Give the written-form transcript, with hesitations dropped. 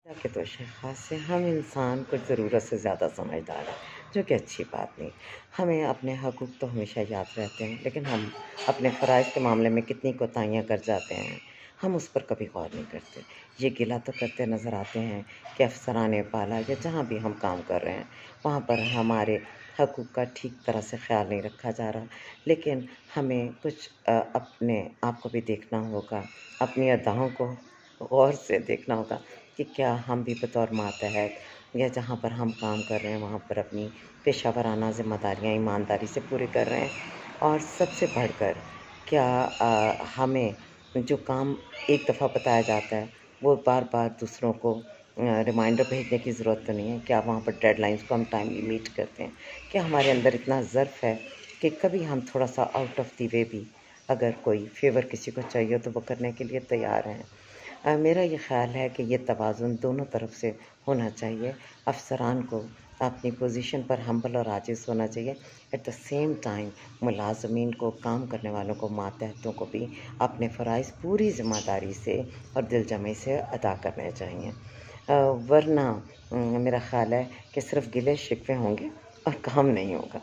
के तो ख़ास से हम इंसान कुछ ज़रूरत से ज़्यादा समझदार हैं, जो कि अच्छी बात नहीं। हमें अपने हकूक़ तो हमेशा याद रहते हैं, लेकिन हम अपने फ़राइज़ के मामले में कितनी कोताहियाँ कर जाते हैं, हम उस पर कभी गौर नहीं करते। ये गिला तो करते नज़र आते हैं कि अफ़सरान पाला या जहाँ भी हम काम कर रहे हैं, वहाँ पर हमारे हकूक़ का ठीक तरह से ख़्याल नहीं रखा जा रहा। लेकिन हमें कुछ अपने आप को भी देखना होगा, अपनी अदाओं को गौर से देखना होगा कि क्या हम भी बतौर मातहत या जहाँ पर हम काम कर रहे हैं वहाँ पर अपनी पेशा वराना ज़िम्मेदारियाँ ईमानदारी से पूरी कर रहे हैं, और सबसे बढ़कर क्या हमें जो काम एक दफ़ा बताया जाता है वो बार-बार दूसरों को रिमाइंडर भेजने की ज़रूरत तो नहीं है? क्या वहाँ पर डेडलाइन्स को हम टाइमली मीट करते हैं? क्या हमारे अंदर इतना ज़र्फ़ है कि कभी हम थोड़ा-सा आउट ऑफ़ द वे भी अगर कोई फ़ेवर किसी को चाहिए तो वो करने के लिए तैयार हैं? मेरा ये ख़्याल है कि ये तवाज़ुन दोनों तरफ से होना चाहिए। अफ़सरान को अपनी पोज़ीशन पर हम्बल और आजिज़ होना चाहिए। एट द सेम टाइम मुलाज़मीन को, काम करने वालों को, मातहतों को भी अपने फ़राइज़ पूरी ज़िम्मेदारी से और दिलजमी से अदा करने चाहिए। वरना मेरा ख़्याल है कि सिर्फ़ गिले-शिकवे होंगे और काम नहीं होगा।